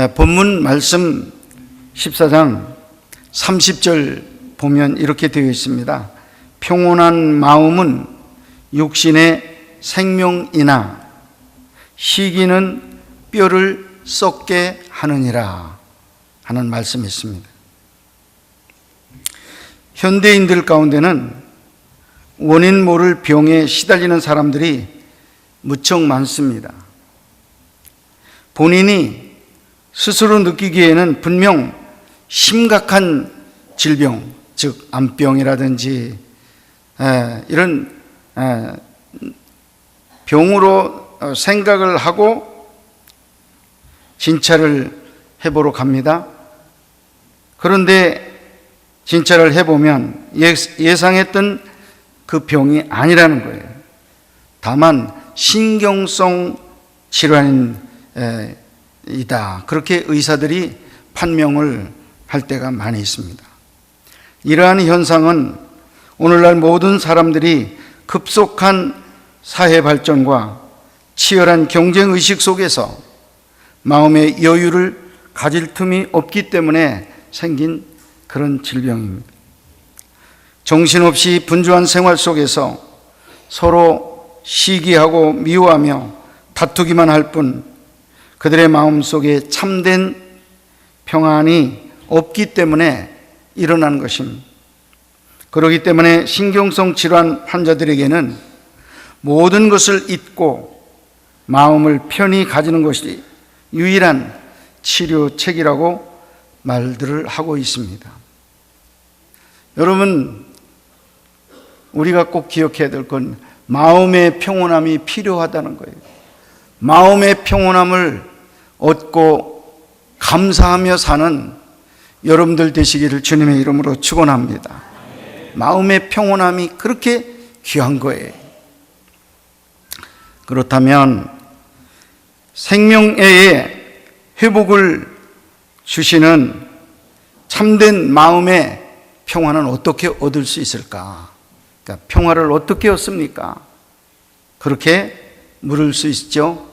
본문 말씀 14장 30절 보면 이렇게 되어 있습니다. 평온한 마음은 육신의 생명이나 시기는 뼈를 썩게 하느니라 하는 말씀이 있습니다. 현대인들 가운데는 원인 모를 병에 시달리는 사람들이 무척 많습니다. 본인이 스스로 느끼기에는 분명 심각한 질병, 즉 암병이라든지 이런 병으로 생각을 하고 진찰을 해보러 갑니다. 그런데 진찰을 해보면 예상했던 그 병이 아니라는 거예요. 다만 신경성 질환이다. 그렇게 의사들이 판명을 할 때가 많이 있습니다. 이러한 현상은 오늘날 모든 사람들이 급속한 사회 발전과 치열한 경쟁의식 속에서 마음의 여유를 가질 틈이 없기 때문에 생긴 그런 질병입니다. 정신없이 분주한 생활 속에서 서로 시기하고 미워하며 다투기만 할 뿐 그들의 마음속에 참된 평안이 없기 때문에 일어나는 것입니다. 그렇기 때문에 신경성 질환 환자들에게는 모든 것을 잊고 마음을 편히 가지는 것이 유일한 치료책이라고 말들을 하고 있습니다. 여러분, 우리가 꼭 기억해야 될 건 마음의 평온함이 필요하다는 거예요. 마음의 평온함을 얻고 감사하며 사는 여러분들 되시기를 주님의 이름으로 축원합니다. 마음의 평온함이 그렇게 귀한 거예요. 그렇다면 생명의 회복을 주시는 참된 마음의 평화는 어떻게 얻을 수 있을까? 그러니까 평화를 어떻게 얻습니까? 그렇게 물을 수 있죠.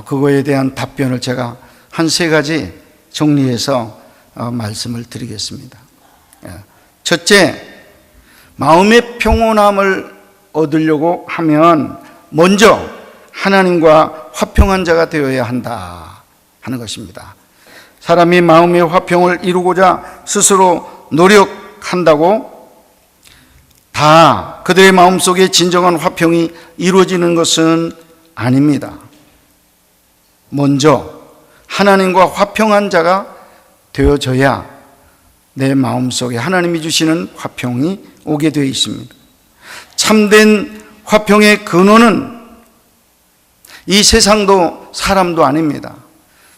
그거에 대한 답변을 제가 한 3가지 정리해서 말씀을 드리겠습니다. 첫째, 마음의 평온함을 얻으려고 하면 먼저 하나님과 화평한 자가 되어야 한다 하는 것입니다. 사람이 마음의 화평을 이루고자 스스로 노력한다고 다 그들의 마음속에 진정한 화평이 이루어지는 것은 아닙니다. 먼저 하나님과 화평한 자가 되어져야 내 마음속에 하나님이 주시는 화평이 오게 되어 있습니다. 참된 화평의 근원은 이 세상도 사람도 아닙니다.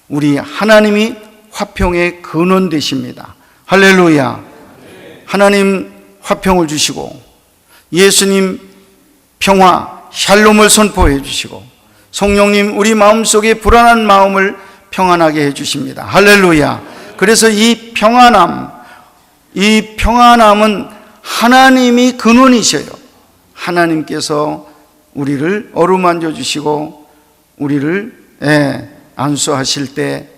우리 하나님이 화평의 근원 되십니다. 할렐루야. 하나님 화평을 주시고 예수님 평화 샬롬을 선포해 주시고 성령님 우리 마음속에 불안한 마음을 평안하게 해 주십니다. 할렐루야. 그래서 이 평안함은 하나님이 근원이셔요. 하나님께서 우리를 어루만져 주시고 우리를 안수하실 때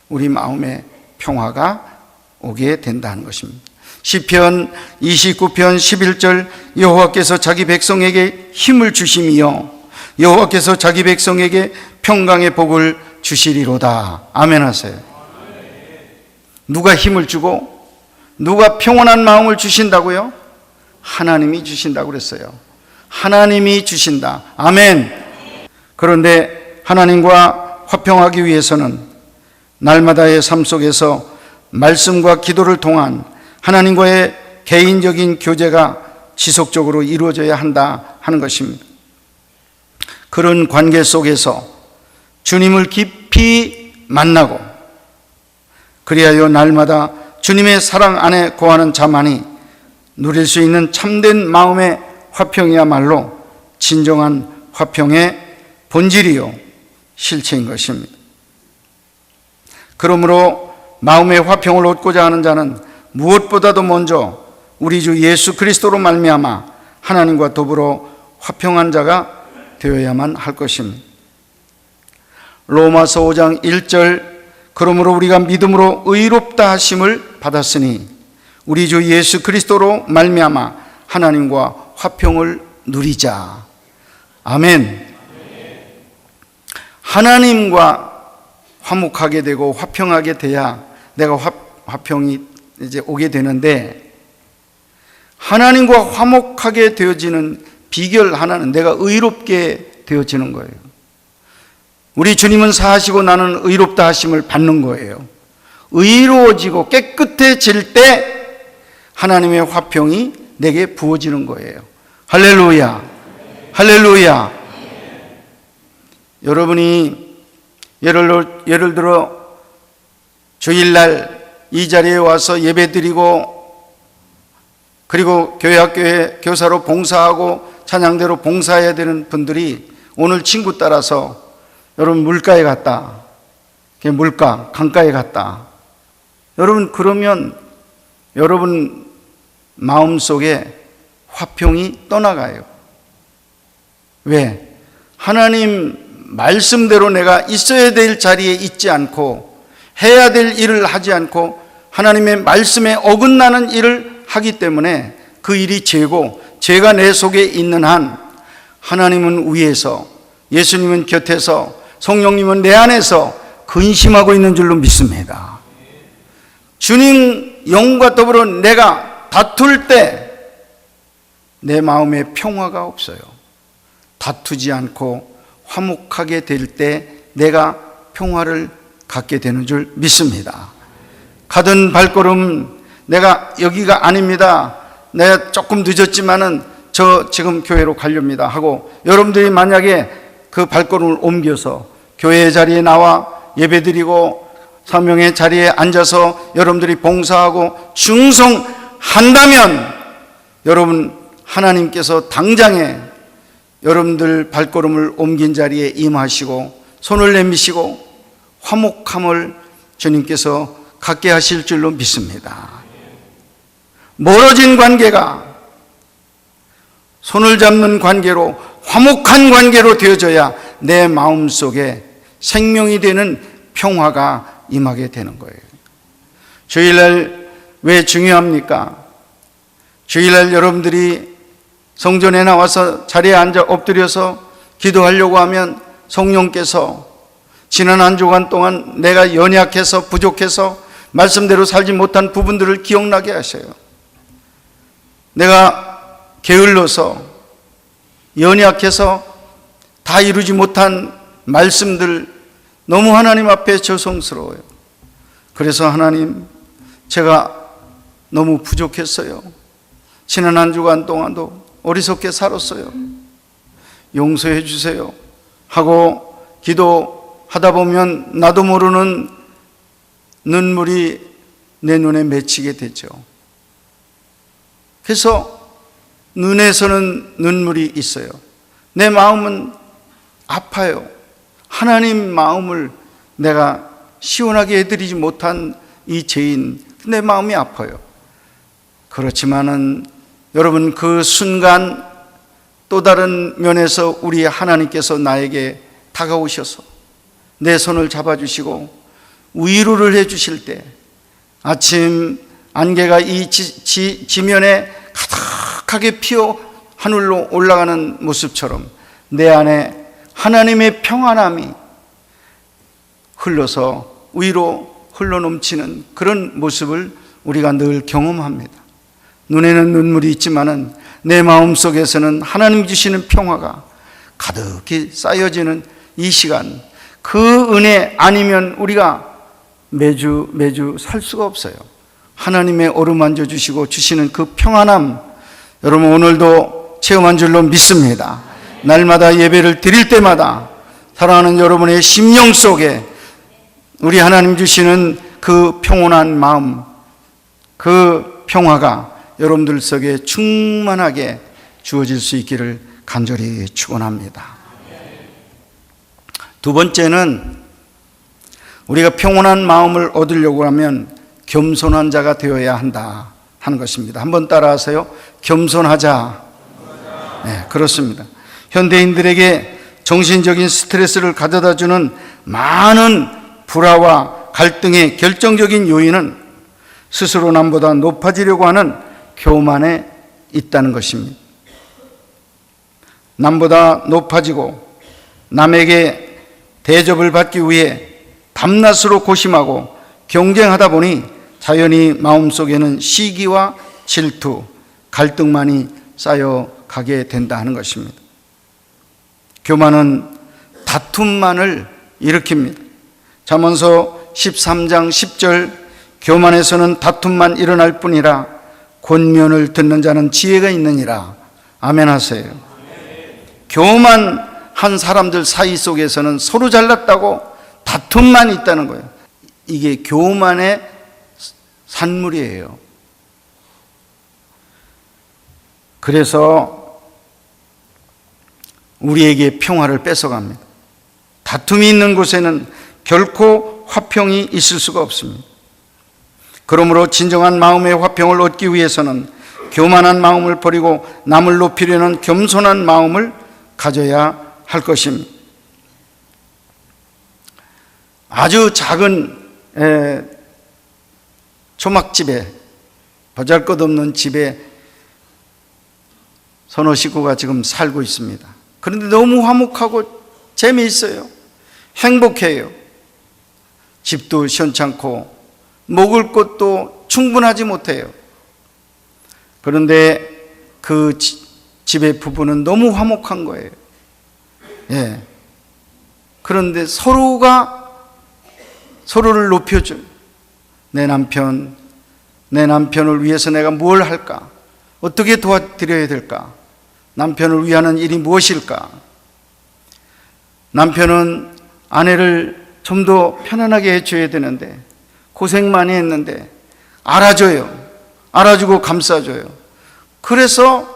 우리 마음에 평화가 오게 된다는 것입니다. 시편 29편 11절 여호와께서 자기 백성에게 힘을 주심이요 여호와께서 자기 백성에게 평강의 복을 주시리로다. 아멘 하세요. 누가 힘을 주고 누가 평온한 마음을 주신다고요? 하나님이 주신다고 그랬어요. 하나님이 주신다. 아멘. 그런데 하나님과 화평하기 위해서는 날마다의 삶 속에서 말씀과 기도를 통한 하나님과의 개인적인 교제가 지속적으로 이루어져야 한다 하는 것입니다. 그런 관계 속에서 주님을 깊이 만나고 그리하여 날마다 주님의 사랑 안에 거하는 자만이 누릴 수 있는 참된 마음의 화평이야말로 진정한 화평의 본질이요 실체인 것입니다. 그러므로 마음의 화평을 얻고자 하는 자는 무엇보다도 먼저 우리 주 예수 그리스도로 말미암아 하나님과 더불어 화평한 자가 되어야만 할 것입니다. 로마서 5장 1절 그러므로 우리가 믿음으로 의롭다 하심을 받았으니 우리 주 예수 그리스도로 말미암아 하나님과 화평을 누리자. 아멘. 하나님과 화목하게 되고 화평하게 돼야 내가 화평이 이제 오게 되는데, 하나님과 화목하게 되어지는 비결 하나는 내가 의롭게 되어지는 거예요. 우리 주님은 사하시고 나는 의롭다 하심을 받는 거예요. 의로워지고 깨끗해질 때 하나님의 화평이 내게 부어지는 거예요. 할렐루야. 할렐루야. 여러분이 예를 들어 주일날 이 자리에 와서 예배드리고 그리고 교회 교사로 봉사하고 찬양대로 봉사해야 되는 분들이 오늘 친구 따라서 여러분 물가에 갔다, 물가, 강가에 갔다. 여러분 그러면 여러분 마음속에 화평이 떠나가요. 왜? 하나님 말씀대로 내가 있어야 될 자리에 있지 않고 해야 될 일을 하지 않고 하나님의 말씀에 어긋나는 일을 하기 때문에 그 일이 죄고, 죄가 내 속에 있는 한 하나님은 위에서, 예수님은 곁에서, 성령님은 내 안에서 근심하고 있는 줄로 믿습니다. 주님 영과 더불어 내가 다툴 때 내 마음에 평화가 없어요. 다투지 않고 화목하게 될 때 내가 평화를 갖게 되는 줄 믿습니다. 가던 발걸음, 내가 여기가 아닙니다, 내가 조금 늦었지만은 저 지금 교회로 가렵니다 하고 여러분들이 만약에 그 발걸음을 옮겨서 교회의 자리에 나와 예배드리고 사명의 자리에 앉아서 여러분들이 봉사하고 충성한다면 여러분 하나님께서 당장에 여러분들 발걸음을 옮긴 자리에 임하시고 손을 내미시고 화목함을 주님께서 갖게 하실 줄로 믿습니다. 멀어진 관계가 손을 잡는 관계로, 화목한 관계로 되어져야 내 마음속에 생명이 되는 평화가 임하게 되는 거예요. 주일날 왜 중요합니까? 주일날 여러분들이 성전에 나와서 자리에 앉아 엎드려서 기도하려고 하면 성령께서 지난 한 주간 동안 내가 연약해서 부족해서 말씀대로 살지 못한 부분들을 기억나게 하셔요. 내가 게을러서 연약해서 다 이루지 못한 말씀들 너무 하나님 앞에 죄송스러워요. 그래서 하나님, 제가 너무 부족했어요. 지난 한 주간 동안도 어리석게 살았어요. 용서해 주세요 하고 기도하다 보면 나도 모르는 눈물이 내 눈에 맺히게 되죠. 그래서 눈에서는 눈물이 있어요. 내 마음은 아파요. 하나님 마음을 내가 시원하게 해드리지 못한 이 죄인, 내 마음이 아파요. 그렇지만은 여러분 그 순간 또 다른 면에서 우리 하나님께서 나에게 다가오셔서 내 손을 잡아주시고 위로를 해주실 때 아침 안개가 이 지면에 가득하게 피어 하늘로 올라가는 모습처럼 내 안에 하나님의 평안함이 흘러서 위로 흘러넘치는 그런 모습을 우리가 늘 경험합니다. 눈에는 눈물이 있지만은 내 마음속에서는 하나님 주시는 평화가 가득히 쌓여지는 이 시간, 그 은혜 아니면 우리가 매주 살 수가 없어요. 하나님의 어루만져 주시고 주시는 그 평안함, 여러분 오늘도 체험한 줄로 믿습니다. 날마다 예배를 드릴 때마다 사랑하는 여러분의 심령 속에 우리 하나님 주시는 그 평온한 마음, 그 평화가 여러분들 속에 충만하게 주어질 수 있기를 간절히 축원합니다. 두 번째는 우리가 평온한 마음을 얻으려고 하면 겸손한 자가 되어야 한다 하는 것입니다. 한번 따라하세요. 겸손하자. 네, 그렇습니다. 현대인들에게 정신적인 스트레스를 가져다주는 많은 불화와 갈등의 결정적인 요인은 스스로 남보다 높아지려고 하는 교만에 있다는 것입니다. 남보다 높아지고 남에게 대접을 받기 위해 밤낮으로 고심하고 경쟁하다 보니 자연히 마음속에는 시기와 질투, 갈등만이 쌓여가게 된다 하는 것입니다. 교만은 다툼만을 일으킵니다. 잠언서 13장 10절, 교만에서는 다툼만 일어날 뿐이라 권면을 듣는 자는 지혜가 있느니라. 아멘 하세요. 교만한 사람들 사이 속에서는 서로 잘났다고 다툼만 있다는 거예요. 이게 교만의 산물이에요. 그래서 우리에게 평화를 뺏어갑니다. 다툼이 있는 곳에는 결코 화평이 있을 수가 없습니다. 그러므로 진정한 마음의 화평을 얻기 위해서는 교만한 마음을 버리고 남을 높이려는 겸손한 마음을 가져야 할 것입니다. 아주 작은 초막집에, 보잘것없는 집에 서너 식구가 지금 살고 있습니다. 그런데 너무 화목하고 재미있어요. 행복해요. 집도 시원찮고 먹을 것도 충분하지 못해요. 그런데 그 집의 부부는 너무 화목한 거예요. 예. 그런데 서로가 서로를 높여줘요. 내 남편을 위해서 내가 뭘 할까? 어떻게 도와드려야 될까? 남편을 위하는 일이 무엇일까? 남편은 아내를 좀 더 편안하게 해줘야 되는데 고생 많이 했는데 알아줘요. 알아주고 감싸줘요. 그래서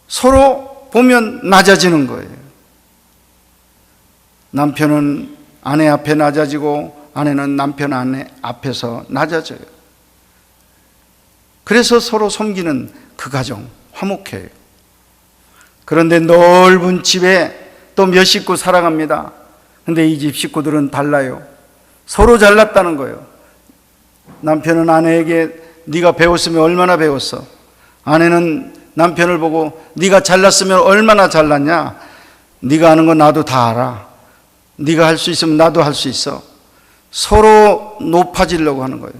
서로 보면 낮아지는 거예요. 남편은 아내 앞에 낮아지고 아내는 남편 앞에서 낮아져요. 그래서 서로 섬기는 그 가정 화목해요. 그런데 넓은 집에 또 몇 식구 살아갑니다. 근데 이 집 식구들은 달라요. 서로 잘났다는 거예요. 남편은 아내에게 네가 배웠으면 얼마나 배웠어? 아내는 남편을 보고 네가 잘났으면 얼마나 잘났냐? 네가 아는 건 나도 다 알아. 네가 할 수 있으면 나도 할 수 있어. 서로 높아지려고 하는 거예요.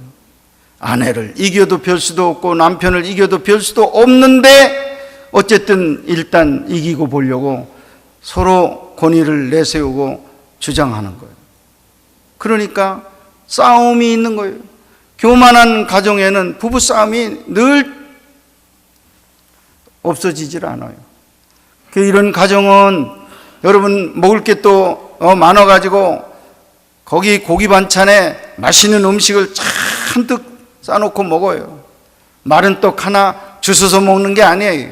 아내를 이겨도 별 수도 없고 남편을 이겨도 별 수도 없는데 어쨌든 일단 이기고 보려고 서로 권위를 내세우고 주장하는 거예요. 그러니까 싸움이 있는 거예요. 교만한 가정에는 부부싸움이 늘 없어지질 않아요. 이런 가정은 여러분 먹을 게 또 많아가지고 거기 고기 반찬에 맛있는 음식을 잔뜩 싸놓고 먹어요. 마른 떡 하나 주워서 먹는 게 아니에요.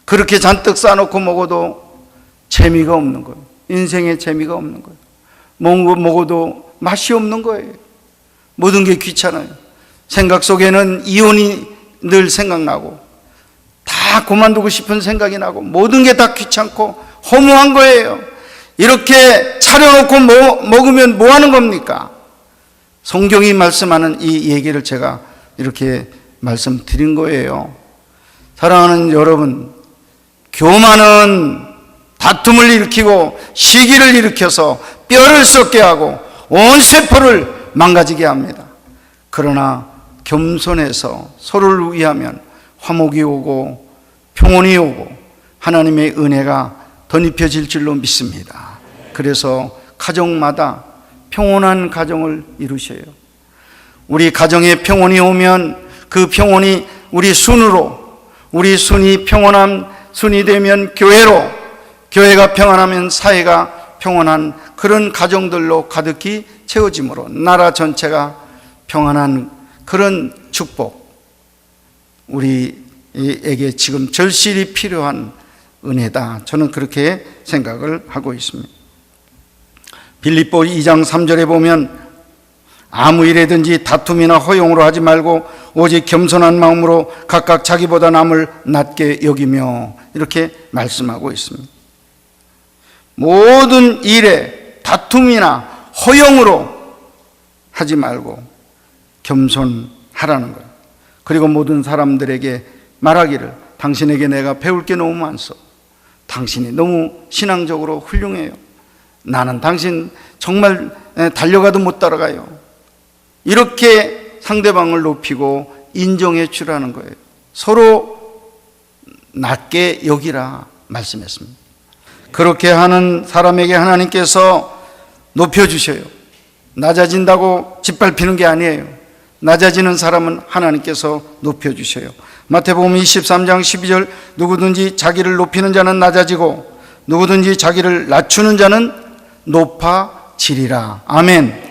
그렇게 잔뜩 싸놓고 먹어도 재미가 없는 거예요. 인생에 재미가 없는 거예요. 먹어도 맛이 없는 거예요. 모든 게 귀찮아요. 생각 속에는 이혼이 늘 생각나고 다 그만두고 싶은 생각이 나고 모든 게 다 귀찮고 허무한 거예요. 이렇게 차려놓고 먹으면 뭐 하는 겁니까? 성경이 말씀하는 이 얘기를 제가 이렇게 말씀드린 거예요. 사랑하는 여러분, 교만은 다툼을 일으키고 시기를 일으켜서 뼈를 썩게 하고 온 세포를 망가지게 합니다. 그러나 겸손해서 서로를 위하면 화목이 오고 평온이 오고 하나님의 은혜가 덧입혀질 줄로 믿습니다. 그래서 가정마다 평온한 가정을 이루셔요. 우리 가정에 평온이 오면 그 평온이 우리 순으로, 우리 순이 평온한 순이 되면 교회로, 교회가 평안하면 사회가 평온한 그런 가정들로 가득히 채워지므로 나라 전체가 평안한 그런 축복, 우리에게 지금 절실히 필요한 은혜다. 저는 그렇게 생각을 하고 있습니다. 빌립보 2장 3절에 보면 아무 일에든지 다툼이나 허용으로 하지 말고 오직 겸손한 마음으로 각각 자기보다 남을 낮게 여기며 이렇게 말씀하고 있습니다. 모든 일에 다툼이나 허용으로 하지 말고 겸손하라는 거예요. 그리고 모든 사람들에게 말하기를 당신에게 내가 배울 게 너무 많소. 당신이 너무 신앙적으로 훌륭해요. 나는 당신 정말 달려가도 못 따라가요. 이렇게 상대방을 높이고 인정해 주라는 거예요. 서로 낮게 여기라 말씀했습니다. 그렇게 하는 사람에게 하나님께서 높여주셔요. 낮아진다고 짓밟히는 게 아니에요. 낮아지는 사람은 하나님께서 높여주셔요. 마태복음 23장 12절 누구든지 자기를 높이는 자는 낮아지고 누구든지 자기를 낮추는 자는 높아지리라. 아멘.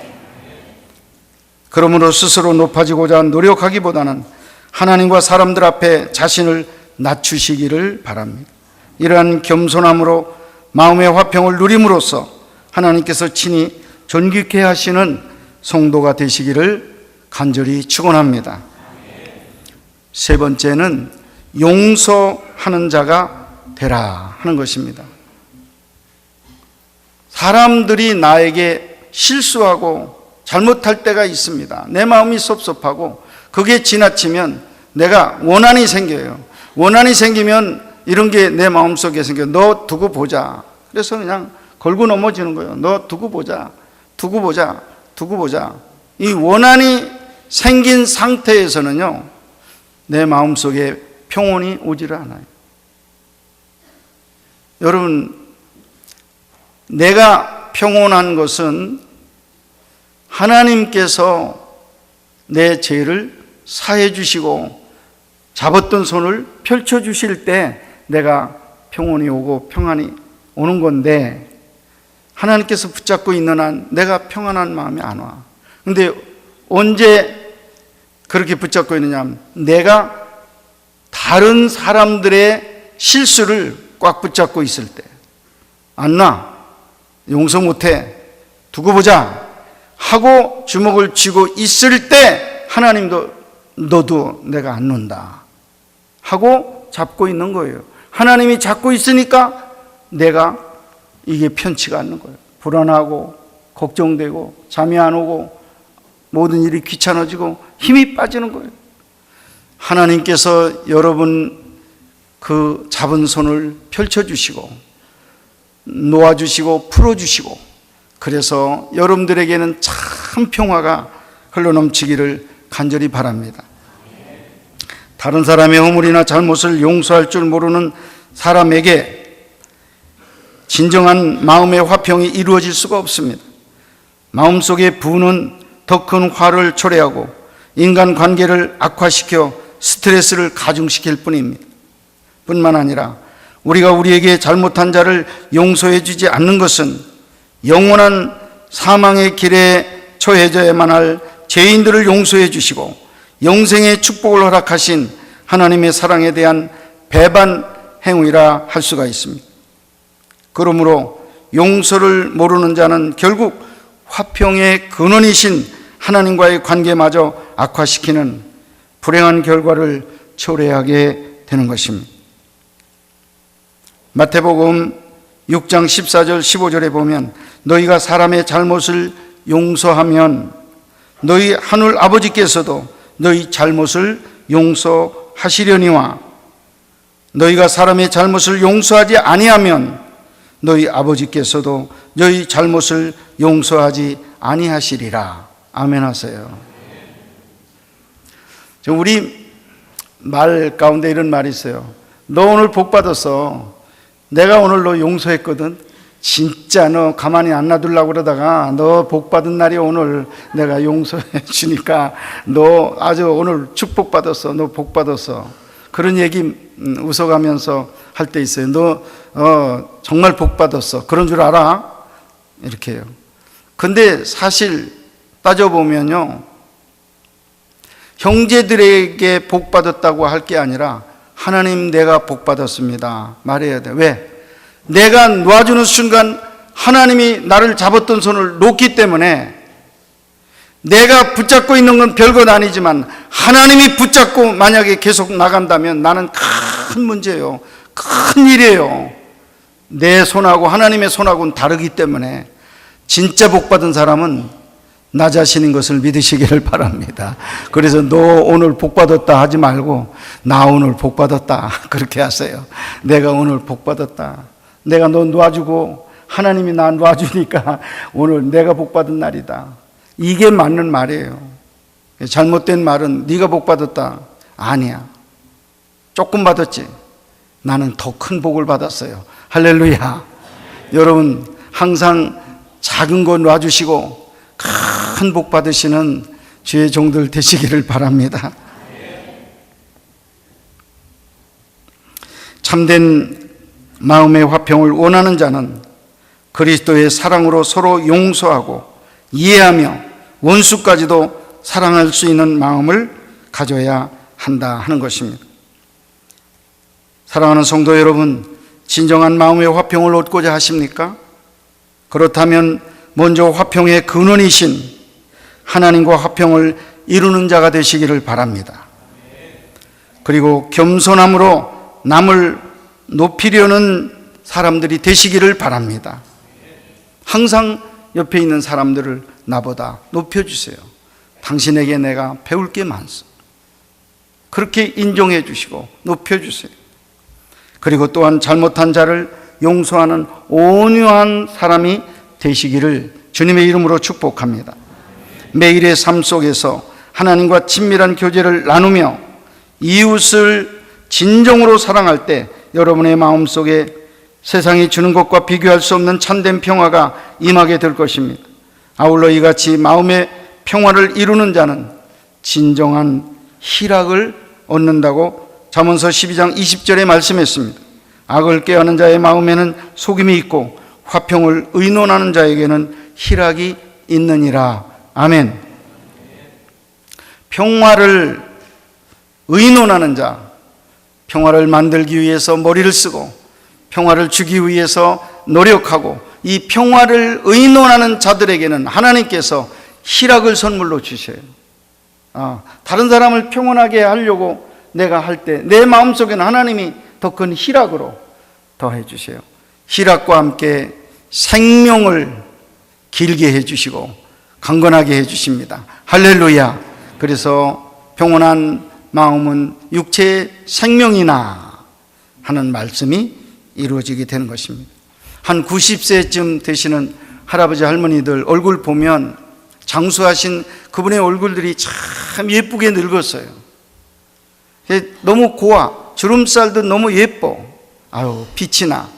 그러므로 스스로 높아지고자 노력하기보다는 하나님과 사람들 앞에 자신을 낮추시기를 바랍니다. 이러한 겸손함으로 마음의 화평을 누림으로써 하나님께서 친히 존귀케 하시는 성도가 되시기를 간절히 축원합니다. 세 번째는 용서하는 자가 되라 하는 것입니다. 사람들이 나에게 실수하고 잘못할 때가 있습니다. 내 마음이 섭섭하고 그게 지나치면 내가 원한이 생겨요. 원한이 생기면 이런 게 내 마음속에 생겨요. 너 두고 보자. 그래서 그냥 걸고 넘어지는 거예요. 너 두고 보자. 두고 보자. 두고 보자. 이 원한이 생긴 상태에서는요, 내 마음속에 평온이 오지를 않아요. 여러분, 내가 평온한 것은 하나님께서 내 죄를 사해 주시고 잡았던 손을 펼쳐 주실 때 내가 평온이 오고 평안이 오는 건데, 하나님께서 붙잡고 있는 한 내가 평안한 마음이 안 와. 근데 언제 그렇게 붙잡고 있느냐 하면 내가 다른 사람들의 실수를 꽉 붙잡고 있을 때, 안 나, 용서 못해, 두고 보자 하고 주먹을 쥐고 있을 때 하나님도 너도 내가 안 놓는다 하고 잡고 있는 거예요. 하나님이 잡고 있으니까 내가 이게 편치가 않는 거예요. 불안하고 걱정되고 잠이 안 오고 모든 일이 귀찮아지고 힘이 빠지는 거예요. 하나님께서 여러분 그 잡은 손을 펼쳐주시고 놓아주시고 풀어주시고, 그래서 여러분들에게는 참 평화가 흘러넘치기를 간절히 바랍니다. 다른 사람의 허물이나 잘못을 용서할 줄 모르는 사람에게 진정한 마음의 화평이 이루어질 수가 없습니다. 마음속의 분은 더 큰 화를 초래하고 인간관계를 악화시켜 스트레스를 가중시킬 뿐입니다. 뿐만 아니라 우리가 우리에게 잘못한 자를 용서해 주지 않는 것은 영원한 사망의 길에 처해져야만 할 죄인들을 용서해 주시고 영생의 축복을 허락하신 하나님의 사랑에 대한 배반 행위라 할 수가 있습니다. 그러므로 용서를 모르는 자는 결국 화평의 근원이신 하나님과의 관계마저 악화시키는 불행한 결과를 초래하게 되는 것입니다. 마태복음 6장 14절 15절에 보면 너희가 사람의 잘못을 용서하면 너희 하늘 아버지께서도 너희 잘못을 용서하시려니와 너희가 사람의 잘못을 용서하지 아니하면 너희 아버지께서도 너희 잘못을 용서하지 아니하시리라. 아멘 하세요. 우리 말 가운데 이런 말이 있어요. 너 오늘 복 받았어. 내가 오늘 너 용서했거든. 진짜 너 가만히 안 놔두려고 그러다가 너 복 받은 날이 오늘 내가 용서해 주니까 너 아주 오늘 축복 받았어. 너 복 받았어. 그런 얘기 웃어가면서 할 때 있어요. 너 정말 복 받았어. 그런 줄 알아? 이렇게 해요. 근데 사실 따져보면요, 형제들에게 복 받았다고 할 게 아니라 하나님 내가 복 받았습니다 말해야 돼. 왜? 내가 놔주는 순간 하나님이 나를 잡았던 손을 놓기 때문에, 내가 붙잡고 있는 건 별것 아니지만 하나님이 붙잡고 만약에 계속 나간다면 나는 큰 문제예요. 큰 일이에요. 내 손하고 하나님의 손하고는 다르기 때문에 진짜 복 받은 사람은 나 자신인 것을 믿으시기를 바랍니다. 그래서 너 오늘 복 받았다 하지 말고 나 오늘 복 받았다 그렇게 하세요. 내가 오늘 복 받았다. 내가 너 놔주고 하나님이 나 놔주니까 오늘 내가 복 받은 날이다. 이게 맞는 말이에요. 잘못된 말은 네가 복 받았다. 아니야. 조금 받았지. 나는 더 큰 복을 받았어요. 할렐루야. 여러분 항상 작은 거 놔주시고 큰 복 받으시는 주의 종들 되시기를 바랍니다. 참된 마음의 화평을 원하는 자는 그리스도의 사랑으로 서로 용서하고 이해하며 원수까지도 사랑할 수 있는 마음을 가져야 한다 하는 것입니다. 사랑하는 성도 여러분, 진정한 마음의 화평을 얻고자 하십니까? 그렇다면 먼저 화평의 근원이신 하나님과 화평을 이루는 자가 되시기를 바랍니다. 그리고 겸손함으로 남을 높이려는 사람들이 되시기를 바랍니다. 항상 옆에 있는 사람들을 나보다 높여주세요. 당신에게 내가 배울 게 많소. 그렇게 인정해 주시고 높여주세요. 그리고 또한 잘못한 자를 용서하는 온유한 사람이 되시기를 주님의 이름으로 축복합니다. 매일의 삶 속에서 하나님과 친밀한 교제를 나누며 이웃을 진정으로 사랑할 때 여러분의 마음속에 세상이 주는 것과 비교할 수 없는 참된 평화가 임하게 될 것입니다. 아울러 이같이 마음의 평화를 이루는 자는 진정한 희락을 얻는다고 잠언서 12장 20절에 말씀했습니다. 악을 꾀하는 자의 마음에는 속임이 있고 화평을 의논하는 자에게는 희락이 있느니라. 아멘. 평화를 의논하는 자, 평화를 만들기 위해서 머리를 쓰고 평화를 주기 위해서 노력하고 이 평화를 의논하는 자들에게는 하나님께서 희락을 선물로 주셔요. 다른 사람을 평온하게 하려고 내가 할 때 내 마음속에는 하나님이 더 큰 희락으로 더해 주세요. 희락과 함께 생명을 길게 해 주시고 강건하게 해 주십니다. 할렐루야. 그래서 평온한 마음은 육체의 생명이나 하는 말씀이 이루어지게 되는 것입니다. 한 90세쯤 되시는 할아버지 할머니들 얼굴 보면 장수하신 그분의 얼굴들이 참 예쁘게 늙었어요. 너무 고와, 주름살도 너무 예뻐. 아유, 빛이 나.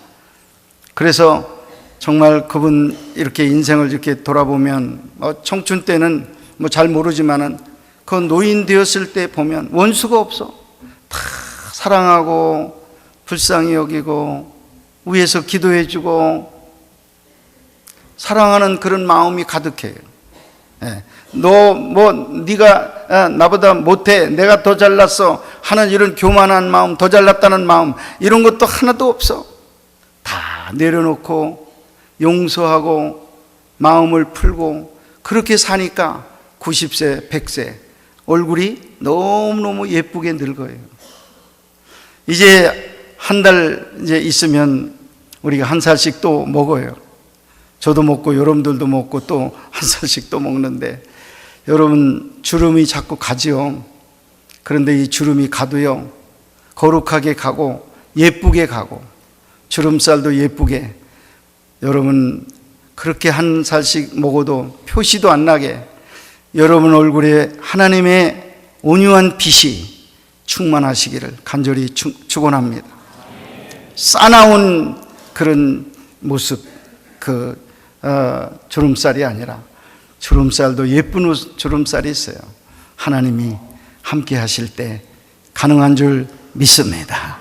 그래서 정말 그분 이렇게 인생을 이렇게 돌아보면 청춘 때는 뭐 잘 모르지만은 그 노인 되었을 때 보면 원수가 없어. 다 사랑하고 불쌍히 여기고 위에서 기도해주고 사랑하는 그런 마음이 가득해요. 너 네가 나보다 못해, 내가 더 잘났어 하는 이런 교만한 마음, 더 잘났다는 마음, 이런 것도 하나도 없어. 다 내려놓고 용서하고 마음을 풀고 그렇게 사니까 90세, 100세 얼굴이 너무너무 예쁘게 늙어요. 이제 한 달 이제 있으면 우리가 한 살씩 또 먹어요. 저도 먹고 여러분들도 먹고 또 한 살씩 또 먹는데 여러분 주름이 자꾸 가지요. 그런데 이 주름이 가도요 거룩하게 가고 예쁘게 가고 주름살도 예쁘게, 여러분 그렇게 한 살씩 먹어도 표시도 안 나게 여러분 얼굴에 하나님의 온유한 빛이 충만하시기를 간절히 축원합니다. 싸나운 그런 모습, 주름살이 아니라 주름살도 예쁜 주름살이 있어요. 하나님이 함께 하실 때 가능한 줄 믿습니다.